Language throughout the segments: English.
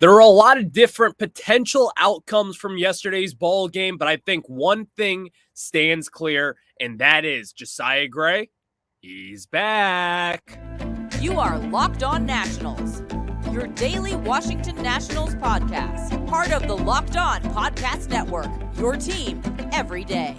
There are a lot of different potential outcomes from yesterday's ball game, but I think one thing stands clear, and that is Josiah Gray. He's back. You are Locked On Nationals, your daily Washington Nationals podcast, part of the Locked On Podcast Network, your team every day.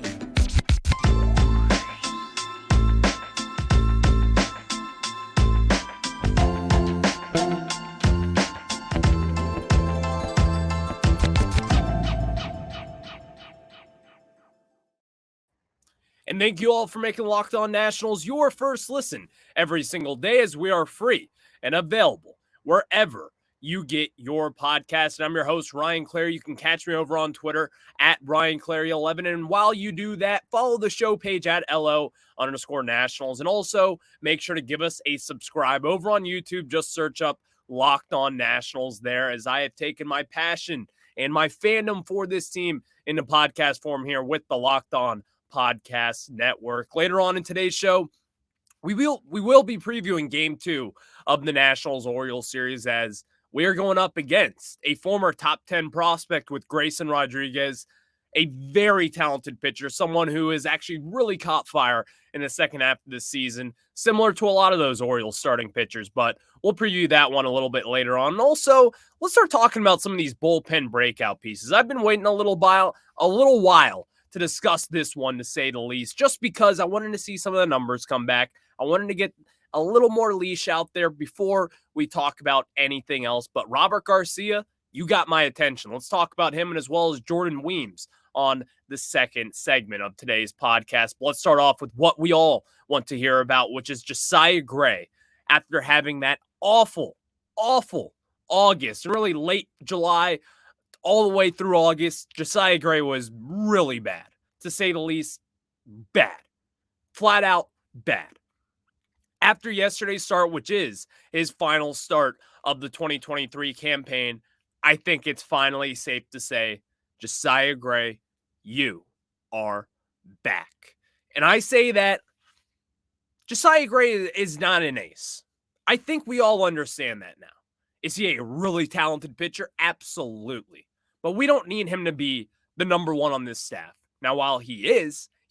And thank you all for making Locked On Nationals your first listen every single day, as we are free and available wherever you get your podcast. And I'm your host, Ryan Clary. You can catch me over on Twitter at RyanClary11. And while you do that, follow the show page at LO_Nationals. And also make sure to give us a subscribe over on YouTube. Just search up Locked On Nationals there, as I have taken my passion and my fandom for this team into podcast form here with the Locked On Podcast Network. Later on in today's show, we will be previewing Game 2 of the Nationals Orioles series, as we are going up against a former top 10 prospect with Grayson Rodriguez, a very talented pitcher, someone who has actually really caught fire in the second half of this season, similar to a lot of those Orioles starting pitchers, but we'll preview that one a little bit later on. And also, let's start talking about some of these bullpen breakout pieces. I've been waiting a little while to discuss this one, to say the least, just because I wanted to see some of the numbers come back. I wanted to get a little more leash out there before we talk about anything else. But Robert Garcia, you got my attention. Let's talk about him, and as well as Jordan Weems on the second segment of today's podcast. But let's start off with what we all want to hear about, which is Josiah Gray. After having that awful August, really late July, all the way through August, Josiah Gray was really bad, to say the least. Bad. Flat out bad. After yesterday's start, which is his final start of the 2023 campaign, I think it's finally safe to say, Josiah Gray, you are back. And I say that Josiah Gray is not an ace. I think we all understand that now. Is he a really talented pitcher? Absolutely. But we don't need him to be the number one on this staff. Now, while he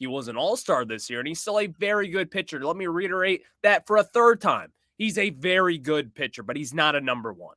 was an all-star this year, and he's still a very good pitcher. Let me reiterate that for a third time. He's a very good pitcher, but he's not a number one.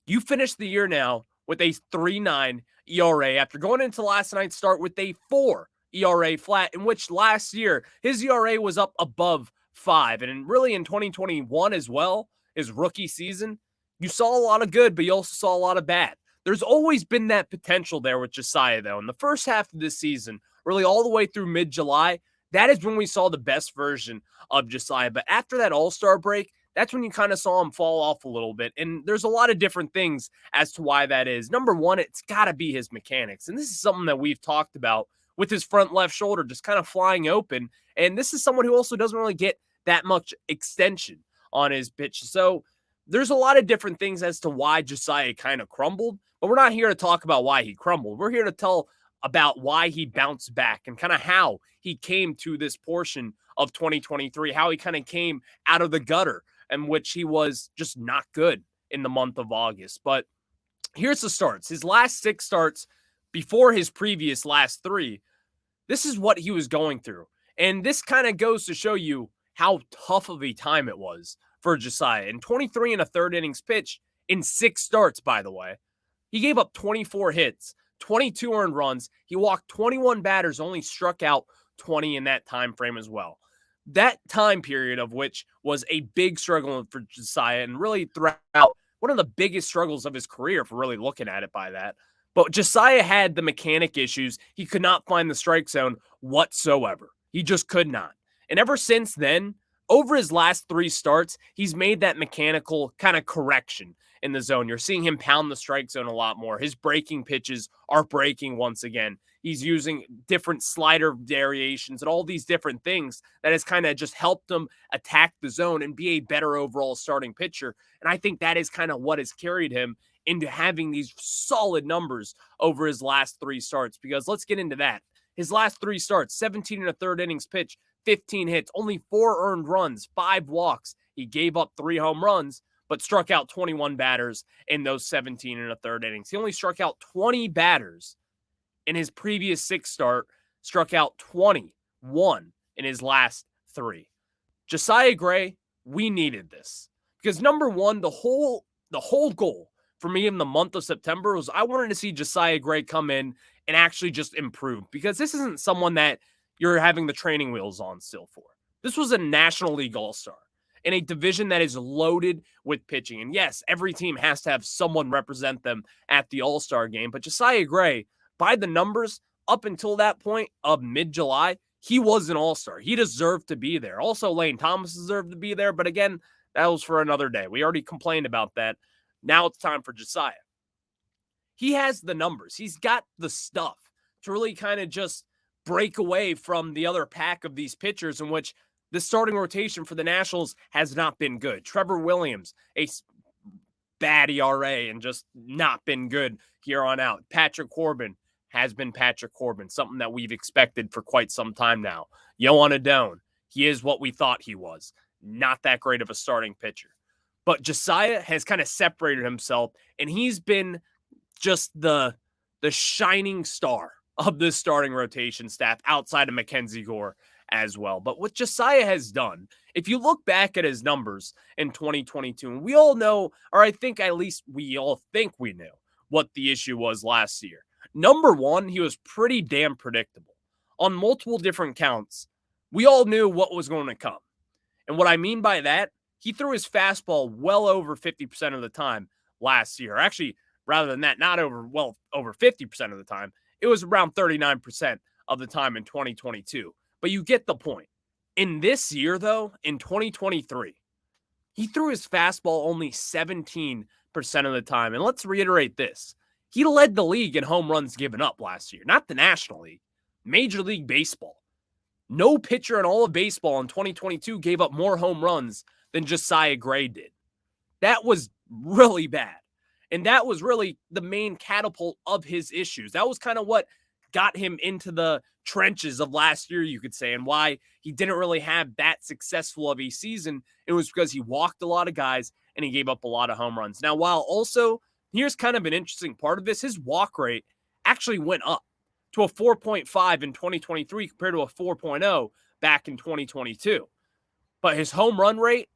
You finished the year now with a 3.9 ERA after going into last night's start with a 4 ERA flat, in which last year his ERA was up above 5. And really in 2021 as well, his rookie season, you saw a lot of good, but you also saw a lot of bad. There's always been that potential there with Josiah, though. In the first half of this season, really all the way through mid-July, that is when we saw the best version of Josiah. But after that All-Star break, that's when you kind of saw him fall off a little bit. And there's a lot of different things as to why that is. Number one, it's got to be his mechanics. And this is something that we've talked about with his front left shoulder just kind of flying open. And this is someone who also doesn't really get that much extension on his pitch. So there's a lot of different things as to why Josiah kind of crumbled. But we're not here to talk about why he crumbled. We're here to tell about why he bounced back and kind of how he came to this portion of 2023, how he kind of came out of the gutter, in which he was just not good in the month of August. But here's the starts. His last 6 starts before his previous last 3, this is what he was going through. And this kind of goes to show you how tough of a time it was for Josiah. In 23 and a third innings pitched in 6 starts, by the way, he gave up 24 hits, 22 earned runs. He walked 21 batters, only struck out 20 in that time frame as well. That time period of which was a big struggle for Josiah, and really throughout one of the biggest struggles of his career, if we're really looking at it by that. But Josiah had the mechanic issues. He could not find the strike zone whatsoever. He just could not. And ever since then, over his last 3 starts, he's made that mechanical kind of correction in the zone. You're seeing him pound the strike zone a lot more. His breaking pitches are breaking once again. He's using different slider variations and all these different things that has kind of just helped him attack the zone and be a better overall starting pitcher. And I think that is kind of what has carried him into having these solid numbers over his last 3 starts. Because let's get into that. His last 3 starts, 17 and a third innings pitched, 15 hits, only 4 earned runs, 5 walks. He gave up 3 home runs, but struck out 21 batters in those 17 and a third innings. He only struck out 20 batters in his previous 6 start, struck out 21 in his last 3. Josiah Gray, we needed this because number one, the whole goal for me in the month of September was I wanted to see Josiah Gray come in and actually just improve, because this isn't someone that you're having the training wheels on still for. This was a National League All-Star in a division that is loaded with pitching. And yes, every team has to have someone represent them at the All-Star game, but Josiah Gray, by the numbers, up until that point of mid-July, he was an all-star. He deserved to be there. Also, Lane Thomas deserved to be there, but again, that was for another day. We already complained about that. Now it's time for Josiah. He has the numbers. He's got the stuff to really kind of just break away from the other pack of these pitchers in which the starting rotation for the Nationals has not been good. Trevor Williams, a bad ERA and just not been good here on out. Patrick Corbin has been Patrick Corbin, something that we've expected for quite some time now. Yohan Adone, he is what we thought he was. Not that great of a starting pitcher. But Josiah has kind of separated himself, and he's been just the shining star of this starting rotation staff outside of Mackenzie Gore as well. But what Josiah has done, if you look back at his numbers in 2022, and we all know, or I think at least we all think we knew what the issue was last year. Number one, he was pretty damn predictable. On multiple different counts, we all knew what was going to come. And what I mean by that, he threw his fastball well over 50% of the time last year. Actually, rather than that, not over 50% of the time. It was around 39% of the time in 2022. But you get the point. In this year, though, in 2023, he threw his fastball only 17% of the time. And let's reiterate this. He led the league in home runs given up last year. Not the National League. Major League Baseball. No pitcher in all of baseball in 2022 gave up more home runs than Josiah Gray did. That was really bad. And that was really the main catapult of his issues. That was kind of what got him into the trenches of last year, you could say, and why he didn't really have that successful of a season. It was because he walked a lot of guys and he gave up a lot of home runs. Now, while also, here's kind of an interesting part of this, his walk rate actually went up to a 4.5 in 2023 compared to a 4.0 back in 2022. But his home run rate,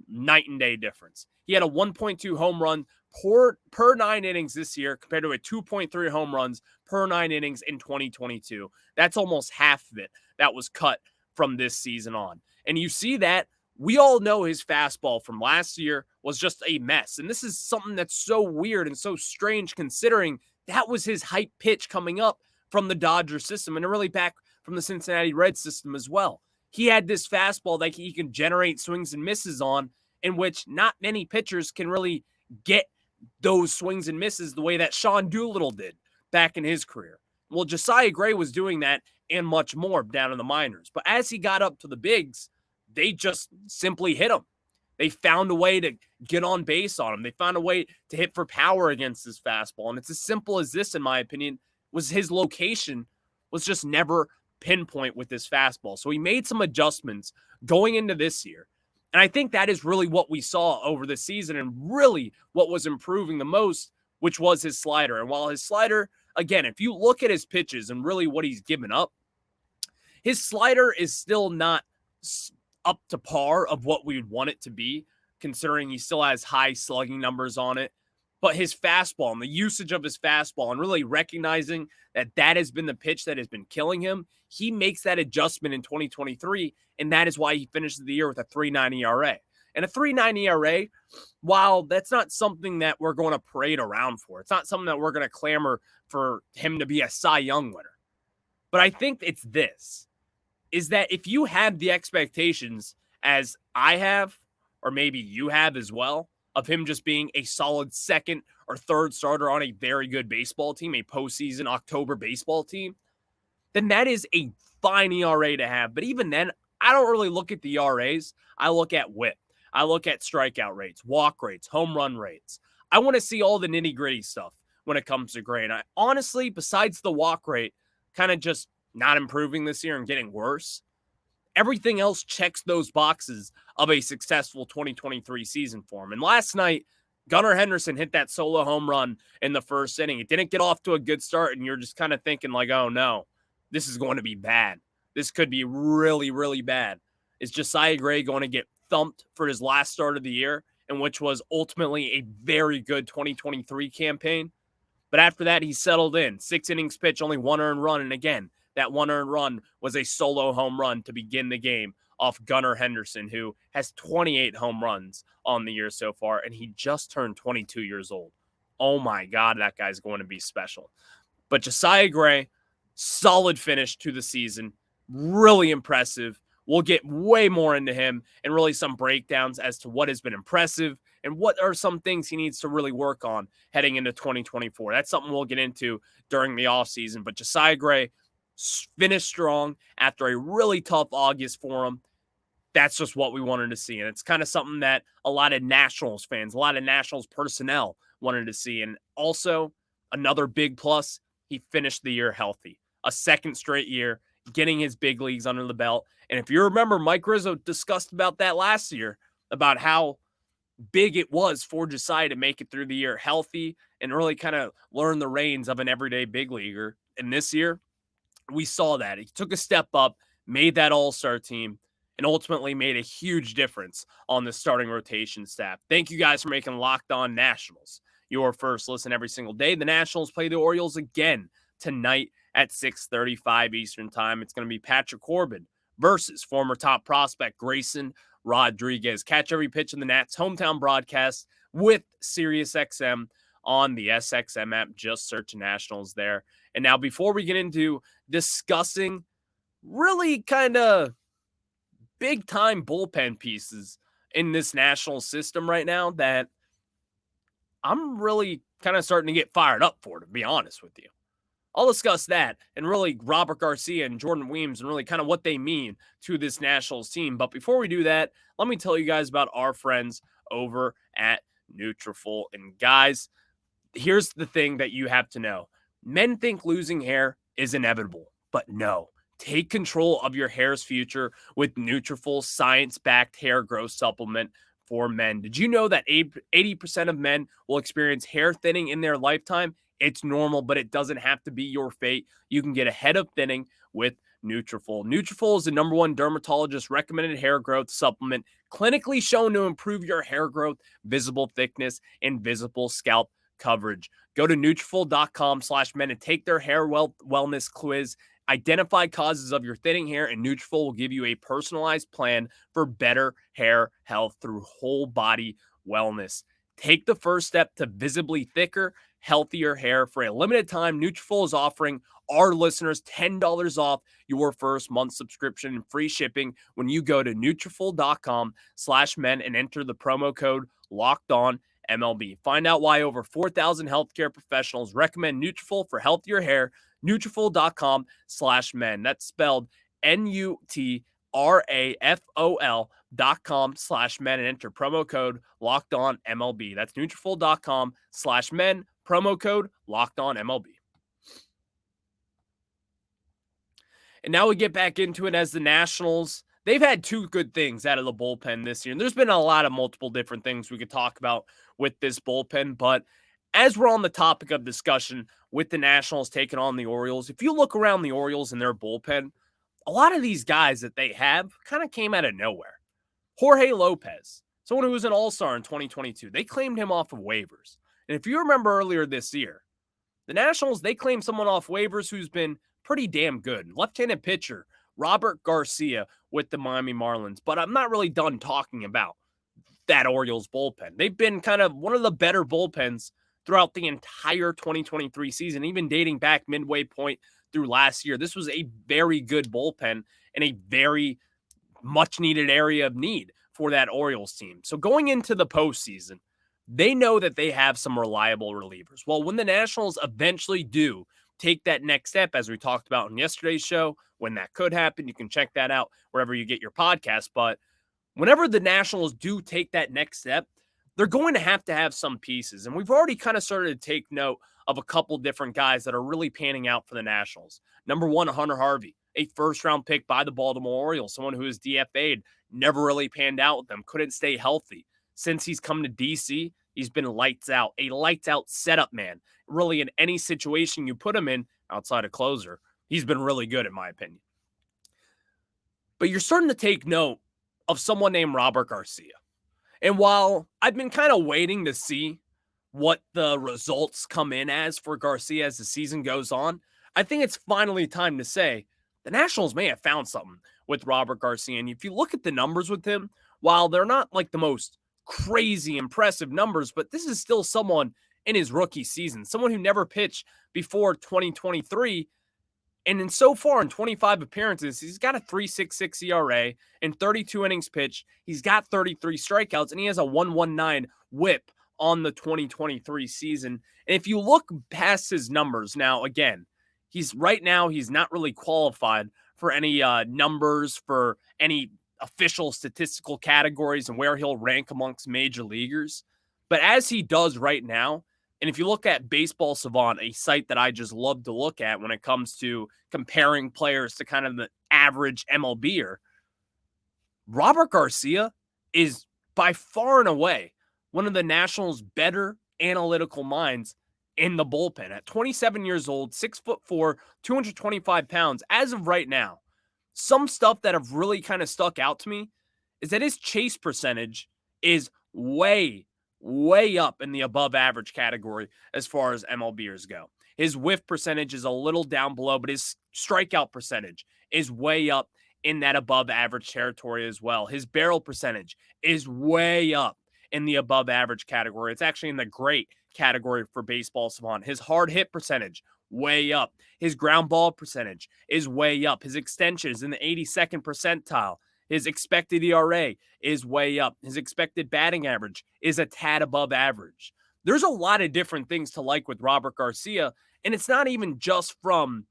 night and day difference. He had a 1.2 home run per 9 innings this year compared to a 2.3 home runs per 9 innings in 2022. That's almost half of it that was cut from this season on. And you see that we all know his fastball from last year was just a mess. And this is something that's so weird and so strange considering that was his hype pitch coming up from the Dodger system and really back from the Cincinnati Reds system as well. He had this fastball that he can generate swings and misses on, in which not many pitchers can really get those swings and misses the way that Sean Doolittle did back in his career. Well, Josiah Gray was doing that and much more down in the minors. But as he got up to the bigs, they just simply hit him. They found a way to get on base on him. They found a way to hit for power against his fastball. And it's as simple as this, in my opinion, was his location was just never pinpoint with his fastball. So he made some adjustments going into this year. And I think that is really what we saw over the season and really what was improving the most, which was his slider. And while his slider, again, if you look at his pitches and really what he's given up, his slider is still not up to par of what we would want it to be, considering he still has high slugging numbers on it. But his fastball and the usage of his fastball and really recognizing that that has been the pitch that has been killing him, he makes that adjustment in 2023, and that is why he finishes the year with a 3.9 ERA. And a 3.9 ERA, while that's not something that we're going to parade around for, it's not something that we're going to clamor for him to be a Cy Young winner. But I think it's this, is that if you have the expectations as I have, or maybe you have as well, of him just being a solid second or third starter on a very good baseball team, a postseason October baseball team, then that is a fine ERA to have. But even then, I don't really look at the ERAs. I look at whip. I look at strikeout rates, walk rates, home run rates. I want to see all the nitty-gritty stuff when it comes to Gray. And I honestly, besides the walk rate kind of just not improving this year and getting worse, everything else checks those boxes of a successful 2023 season for him. And last night, Gunnar Henderson hit that solo home run in the first inning. It didn't get off to a good start, and you're just kind of thinking like, oh no, this is going to be bad. This could be really, really bad. Is Josiah Gray going to get thumped for his last start of the year, and which was ultimately a very good 2023 campaign? But after that, he settled in. 6 innings pitch, only 1 earned run. And again, that 1 earned run was a solo home run to begin the game off Gunnar Henderson, who has 28 home runs on the year so far, and he just turned 22 years old. Oh my God, that guy's going to be special. But Josiah Gray, solid finish to the season, really impressive. We'll get way more into him and really some breakdowns as to what has been impressive and what are some things he needs to really work on heading into 2024. That's something we'll get into during the offseason. But Josiah Gray finished strong after a really tough August for him. That's just what we wanted to see. And it's kind of something that a lot of Nationals fans, a lot of Nationals personnel wanted to see. And also, another big plus, he finished the year healthy. A second straight year, getting his big leagues under the belt. And if you remember, Mike Rizzo discussed about that last year, about how big it was for Josiah to make it through the year healthy and really kind of learn the reins of an everyday big leaguer. And this year, we saw that. He took a step up, made that all-star team, and ultimately made a huge difference on the starting rotation staff. Thank you guys for making Locked On Nationals your first listen every single day. The Nationals play the Orioles again tonight at 6:35 Eastern Time. It's going to be Patrick Corbin versus former top prospect Grayson Rodriguez. Catch every pitch in the Nats' hometown broadcast with SiriusXM on the SXM app. Just search Nationals there. And now, before we get into discussing really kind of big-time bullpen pieces in this national system right now that I'm really kind of starting to get fired up for, to be honest with you. I'll discuss that and really Robert Garcia and Jordan Weems and really kind of what they mean to this Nationals team. But before we do that, let me tell you guys about our friends over at Nutrafol. And guys, here's the thing that you have to know. Men think losing hair is inevitable, but no. Take control of your hair's future with Nutrafol science-backed hair growth supplement for men. Did you know that 80% of men will experience hair thinning in their lifetime? It's normal, but it doesn't have to be your fate. You can get ahead of thinning with Nutrafol. Nutrafol is the #1 dermatologist recommended hair growth supplement, clinically shown to improve your hair growth, visible thickness, and visible scalp coverage. Go to Nutrafol.com/men and take their hair wellness quiz. Identify causes of your thinning hair, and Nutrafol will give you a personalized plan for better hair health through whole body wellness. Take the first step to visibly thicker, healthier hair. For a limited time, Nutrafol is offering our listeners $10 off your first month subscription and free shipping when you go to Nutrafol.com/men and enter the promo code LOCKEDONMLB. Find out why over 4,000 healthcare professionals recommend Nutrafol for healthier hair. Nutrafol.com/men. That's spelled Nutrafol.com/men and enter promo code LOCKEDONMLB. That's Nutrafol.com/men, promo code LOCKEDONMLB. And now we get back into it as the Nationals. They've had 2 good things out of the bullpen this year. And there's been a lot of multiple different things we could talk about with this bullpen. But as we're on the topic of discussion with the Nationals taking on the Orioles, if you look around the Orioles and their bullpen, a lot of these guys that they have kind of came out of nowhere. Jorge Lopez, someone who was an all-star in 2022, they claimed him off of waivers. And if you remember earlier this year, the Nationals, they claimed someone off waivers who's been pretty damn good. Left-handed pitcher Robert Garcia with the Miami Marlins. But I'm not really done talking about that Orioles bullpen. They've been kind of one of the better bullpens throughout the entire 2023 season, even dating back midway point through last year. This was a very good bullpen and a very much needed area of need for that Orioles team. So going into the postseason, they know that they have some reliable relievers. Well, when the Nationals eventually do take that next step, as we talked about in yesterday's show, when that could happen, you can check that out wherever you get your podcast. But whenever the Nationals do take that next step, they're going to have some pieces. And we've already kind of started to take note of a couple different guys that are really panning out for the Nationals. #1, Hunter Harvey, a first-round pick by the Baltimore Orioles, someone who is DFA'd, never really panned out with them, couldn't stay healthy. Since he's come to DC, he's been lights out, a lights out setup man. Really, in any situation you put him in, outside of closer, he's been really good, in my opinion. But you're starting to take note of someone named Robert Garcia. And while I've been kind of waiting to see what the results come in as for Garcia as the season goes on, I think it's finally time to say the Nationals may have found something with Robert Garcia. And if you look at the numbers with him, while they're not like the most crazy impressive numbers, but this is still someone in his rookie season, someone who never pitched before 2023. And in so far in 25 appearances, he's got a 3.66 ERA and 32 innings pitched. He's got 33 strikeouts, and he has a 1.19 whip on the 2023 season. And if you look past his numbers now, again, he's not really qualified for any numbers for any official statistical categories and where he'll rank amongst major leaguers. But as he does right now, and if you look at Baseball Savant, a site that I just love to look at when it comes to comparing players to kind of the average MLBer, Robert Garcia is by far and away one of the Nationals' better analytical minds in the bullpen. At 27 years old, 6'4", 225 pounds, as of right now, some stuff that have really kind of stuck out to me is that his chase percentage is way up in the above average category as far as MLBers go. His whiff percentage is a little down below, but his strikeout percentage is way up in that above average territory as well. His barrel percentage is way up in the above average category. It's actually in the great category for Baseball Savant. His hard hit percentage, way up. His ground ball percentage is way up. His extension is in the 82nd percentile. His expected ERA is way up. His expected batting average is a tad above average. There's a lot of different things to like with Robert Garcia, and it's not even just from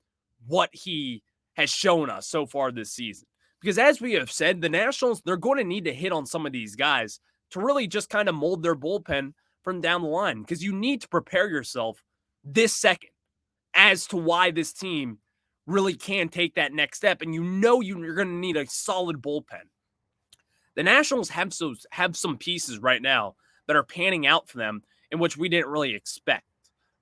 what he has shown us so far this season. Because as we have said, the Nationals, they're going to need to hit on some of these guys to really just kind of mold their bullpen from down the line, because you need to prepare yourself this second as to why this team really can take that next step, and you're going to need a solid bullpen. The Nationals have some pieces right now that are panning out for them in which we didn't really expect.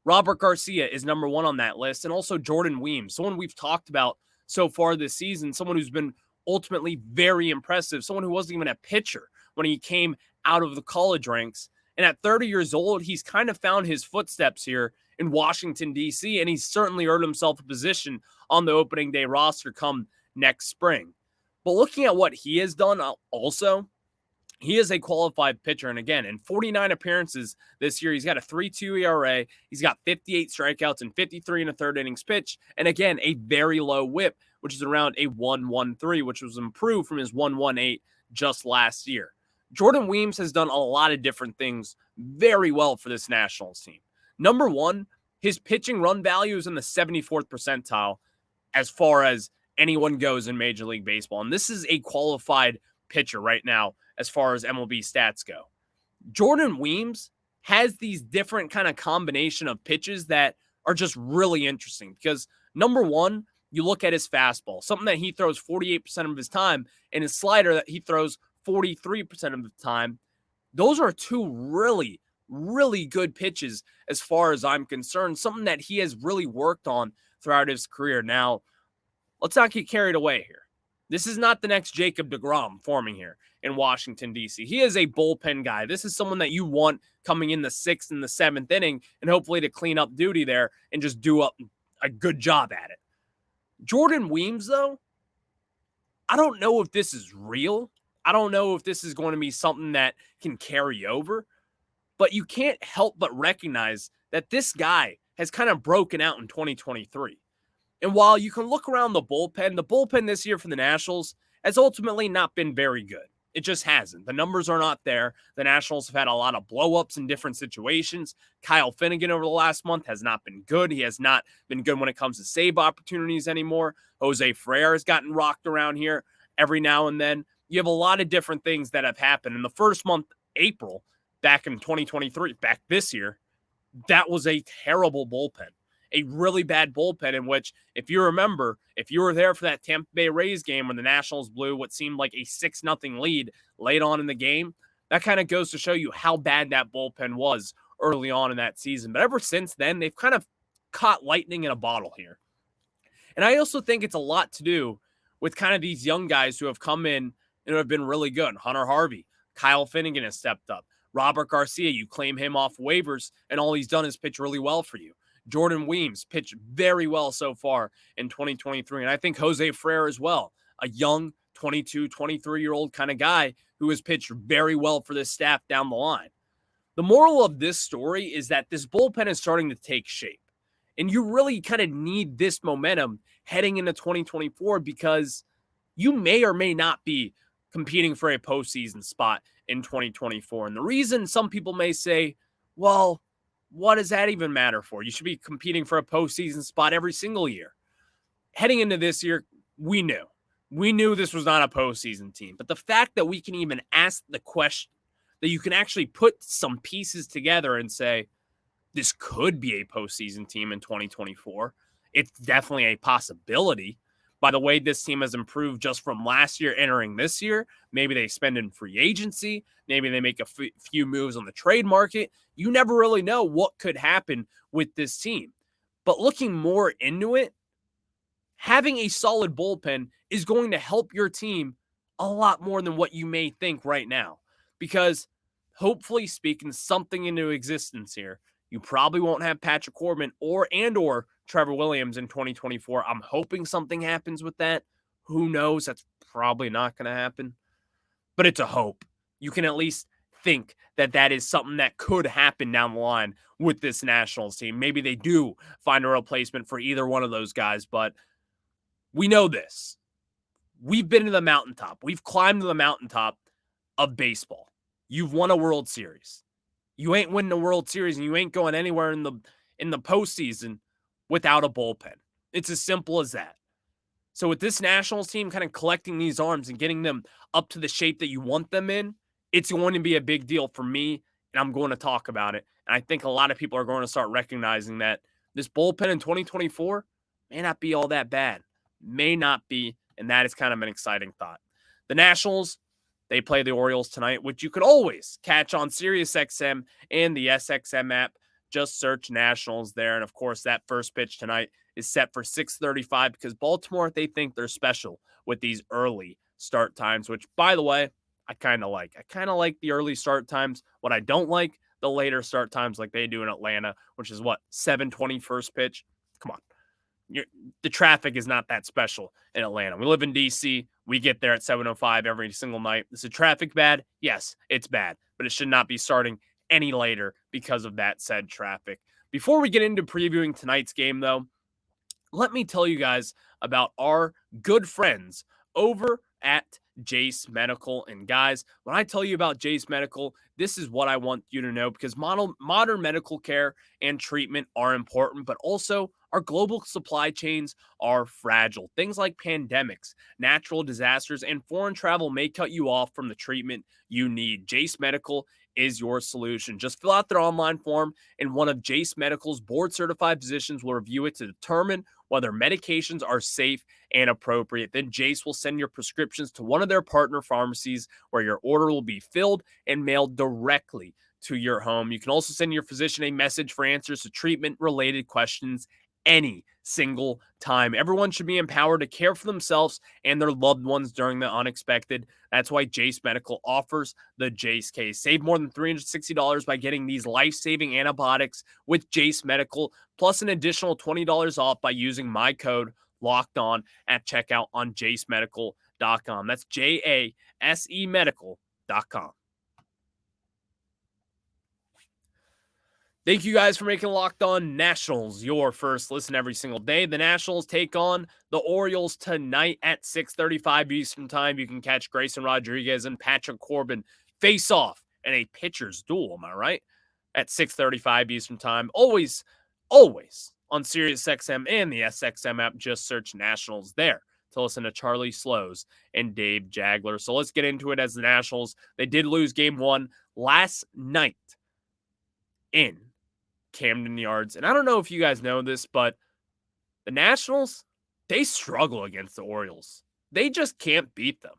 Robert Garcia is number one on that list, and also Jordan Weems, someone we've talked about so far this season, someone who's been ultimately very impressive, someone who wasn't even a pitcher when he came out of the college ranks. And at 30 years old, he's kind of found his footsteps here in Washington, D.C., and he's certainly earned himself a position on the opening day roster come next spring. But looking at what he has done also, he is a qualified pitcher. And again, in 49 appearances this year, he's got a 3.2 ERA. He's got 58 strikeouts and 53 1/3 innings pitched. And again, a very low whip, which is around a 1.13, which was improved from his 1.18 just last year. Jordan Weems has done a lot of different things very well for this Nationals team. Number one, his pitching run value is in the 74th percentile as far as anyone goes in Major League Baseball. And this is a qualified pitcher right now as far as MLB stats go. Jordan Weems has these different kind of combination of pitches that are just really interesting because, number one, you look at his fastball, something that he throws 48% of his time, and his slider that he throws 43% of the time. Those are two really, really good pitches as far as I'm concerned, something that he has really worked on throughout his career. Now, let's not get carried away here. This is not the next Jacob deGrom forming here in Washington, D.C. He is a bullpen guy. This is someone that you want coming in the 6th and the 7th inning and hopefully to clean up duty there and just do a good job at it. Jordan Weems, though, I don't know if this is real. I don't know if this is going to be something that can carry over, but you can't help but recognize that this guy has kind of broken out in 2023. And while you can look around the bullpen this year for the Nationals has ultimately not been very good. It just hasn't. The numbers are not there. The Nationals have had a lot of blow-ups in different situations. Kyle Finnegan over the last month has not been good. He has not been good when it comes to save opportunities anymore. Jose Ferrer has gotten rocked around here every now and then. You have a lot of different things that have happened. In the first month, April, back in 2023, back this year, that was a terrible bullpen. a really bad bullpen in which, if you remember, if you were there for that Tampa Bay Rays game when the Nationals blew what seemed like a 6-0 lead late on in the game, that kind of goes to show you how bad that bullpen was early on in that season. But ever since then, they've kind of caught lightning in a bottle here. And I also think it's a lot to do with kind of these young guys who have come in and have been really good. Hunter Harvey, Kyle Finnegan has stepped up. Robert Garcia, you claim him off waivers, and all he's done is pitch really well for you. Jordan Weems pitched very well so far in 2023. And I think Jose Ferrer as well, a young 22, 23-year-old kind of guy who has pitched very well for this staff down the line. The moral of this story is that this bullpen is starting to take shape. And you really kind of need this momentum heading into 2024 because you may or may not be competing for a postseason spot in 2024. And the reason some people may say, well, what does that even matter for? You should be competing for a postseason spot every single year. Heading into this year, we knew this was not a postseason team. But the fact that we can even ask the question, that you can actually put some pieces together and say, this could be a postseason team in 2024. It's definitely a possibility. By the way, this team has improved just from last year entering this year. Maybe they spend in free agency. Maybe they make a few moves on the trade market. You never really know what could happen with this team. But looking more into it, having a solid bullpen is going to help your team a lot more than what you may think right now. Because hopefully, speaking something into existence here, you probably won't have Patrick Corbin or Trevor Williams in 2024. I'm hoping something happens with that. Who knows? That's probably not going to happen. But it's a hope. You can at least think that that is something that could happen down the line with this Nationals team. Maybe they do find a replacement for either one of those guys, but we know this. We've been to the mountaintop. We've climbed to the mountaintop of baseball. You've won a World Series. You ain't winning the World Series and you ain't going anywhere in the postseason without a bullpen. It's as simple as that. So with this Nationals team kind of collecting these arms and getting them up to the shape that you want them in, it's going to be a big deal for me, and I'm going to talk about it. And I think a lot of people are going to start recognizing that this bullpen in 2024 may not be all that bad. May not be, and that is kind of an exciting thought. The Nationals, they play the Orioles tonight, which you can always catch on SiriusXM and the SXM app. Just search Nationals there. And, of course, that first pitch tonight is set for 6:35 because Baltimore, they think they're special with these early start times, which, by the way, I kind of like. I kind of like the early start times. What I don't like, the later start times like they do in Atlanta, which is what, 7:20 first pitch? Come on. The traffic is not that special in Atlanta. We live in D.C. We get there at 7:05 every single night. Is the traffic bad? Yes, it's bad, but it should not be starting any later because of that said traffic. Before we get into previewing tonight's game, though, let me tell you guys about our good friends over at Jase Medical. And guys, when I tell you about Jase Medical, this is what I want you to know because modern medical care and treatment are important, but also our global supply chains are fragile. Things like pandemics, natural disasters, and foreign travel may cut you off from the treatment you need. Jase Medical is your solution. Just fill out their online form, and one of Jase Medical's board-certified physicians will review it to determine whether medications are safe and appropriate. Then Jase will send your prescriptions to one of their partner pharmacies where your order will be filled and mailed directly to your home. You can also send your physician a message for answers to treatment-related questions any single time. Everyone should be empowered to care for themselves and their loved ones during the unexpected. That's why Jase Medical offers the Jase case. Save more than $360 by getting these life-saving antibiotics with Jase Medical, plus an additional $20 off by using my code LOCKEDON at checkout on jasemedical.com. That's JASE medical.com. Thank you guys for making Locked On Nationals your first listen every single day. The Nationals take on the Orioles tonight at 6:35 Eastern Time. You can catch Grayson Rodriguez and Patrick Corbin face off in a pitcher's duel, am I right? At 6:35 Eastern Time. Always on SiriusXM and the SXM app. Just search Nationals there to listen to Charlie Slows and Dave Jagler. So let's get into it as the Nationals. They did lose game one last night in Camden Yards. And I don't know if you guys know this, but the Nationals, they struggle against the Orioles. They just can't beat them.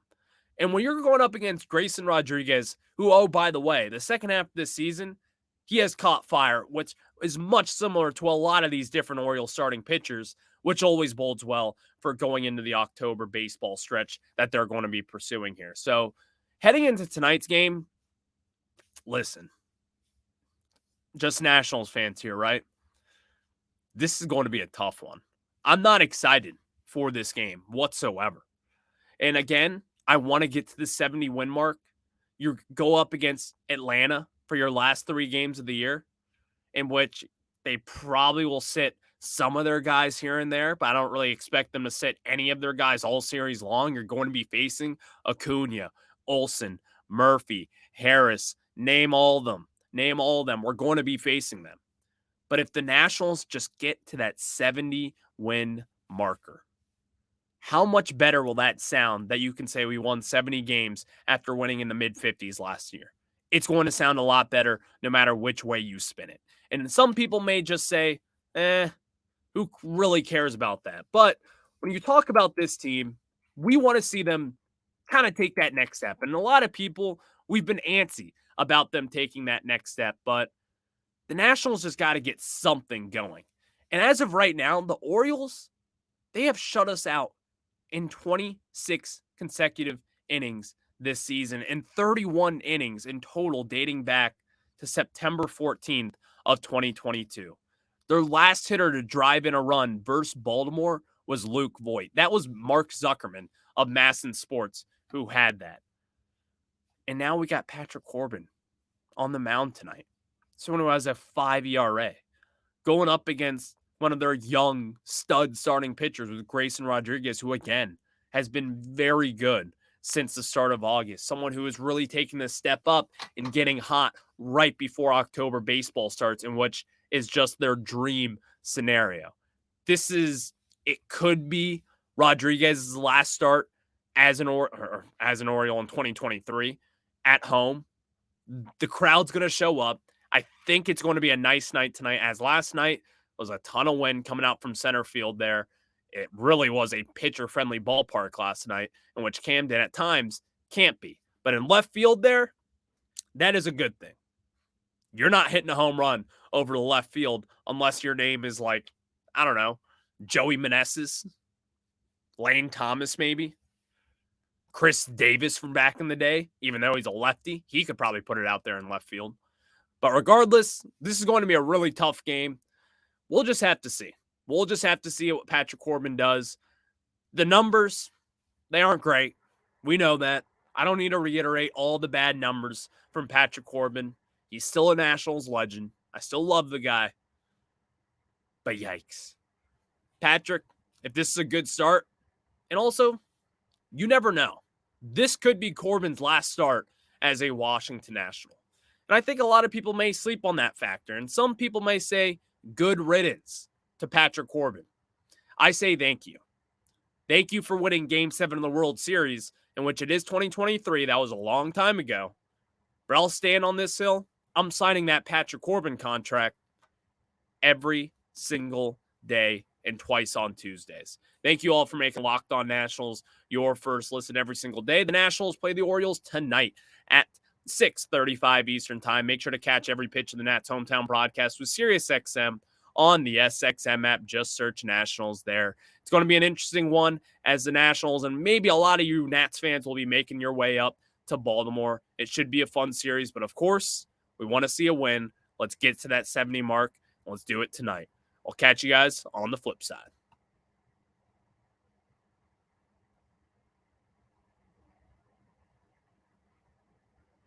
And when you're going up against Grayson Rodriguez, who, oh, by the way, the second half of this season, he has caught fire, which is much similar to a lot of these different Orioles starting pitchers, which always bodes well for going into the October baseball stretch that they're going to be pursuing here. So heading into tonight's game, listen, just Nationals fans here, right? This is going to be a tough one. I'm not excited for this game whatsoever. And again, I want to get to the 70 win mark. You go up against Atlanta for your last 3 games of the year, in which they probably will sit some of their guys here and there, but I don't really expect them to sit any of their guys all series long. You're going to be facing Acuna, Olsen, Murphy, Harris, name all of them. Name all of them. We're going to be facing them. But if the Nationals just get to that 70 win marker, how much better will that sound that you can say we won 70 games after winning in the mid-50s last year? It's going to sound a lot better no matter which way you spin it. And some people may just say, who really cares about that? But when you talk about this team, we want to see them kind of take that next step. And a lot of people, we've been antsy about them taking that next step. But the Nationals just got to get something going. And as of right now, the Orioles, they have shut us out in 26 consecutive innings this season and 31 innings in total dating back to September 14th of 2022. Their last hitter to drive in a run versus Baltimore was Luke Voigt. That was Mark Zuckerman of Masson Sports who had that. And now we got Patrick Corbin on the mound tonight. Someone who has a 5 ERA going up against one of their young stud starting pitchers with Grayson Rodriguez, who again has been very good since the start of August. Someone who is really taking this step up and getting hot right before October baseball starts, in which is just their dream scenario. It could be Rodriguez's last start as an Oriole in 2023 at home. The crowd's going to show up. I think it's going to be a nice night tonight, as last night was a ton of wind coming out from center field there. It really was a pitcher-friendly ballpark last night, in which Camden at times can't be. But in left field there, that is a good thing. You're not hitting a home run over the left field unless your name is like, I don't know, Joey Meneses, Lane Thomas maybe, Chris Davis from back in the day. Even though he's a lefty, he could probably put it out there in left field. But regardless, this is going to be a really tough game. We'll just have to see. We'll just have to see what Patrick Corbin does. The numbers, they aren't great. We know that. I don't need to reiterate all the bad numbers from Patrick Corbin. He's still a Nationals legend. I still love the guy. But yikes. Patrick, if this is a good start, and also, you never know. This could be Corbin's last start as a Washington National. And I think a lot of people may sleep on that factor. And some people may say, good riddance to Patrick Corbin. I say thank you. Thank you for winning Game 7 of the World Series, in which it is 2023. That was a long time ago. But I'll stand on this hill. I'm signing that Patrick Corbin contract every single day and twice on Tuesdays. Thank you all for making Locked On Nationals your first listen every single day. The Nationals play the Orioles tonight at 6:35 Eastern Time. Make sure to catch every pitch of the Nats hometown broadcast with SiriusXM on the SXM app. Just search Nationals there. It's going to be an interesting one, as the Nationals and maybe a lot of you Nats fans will be making your way up to Baltimore. It should be a fun series, but of course, we want to see a win. Let's get to that 70 mark. Let's do it tonight. I'll catch you guys on the flip side.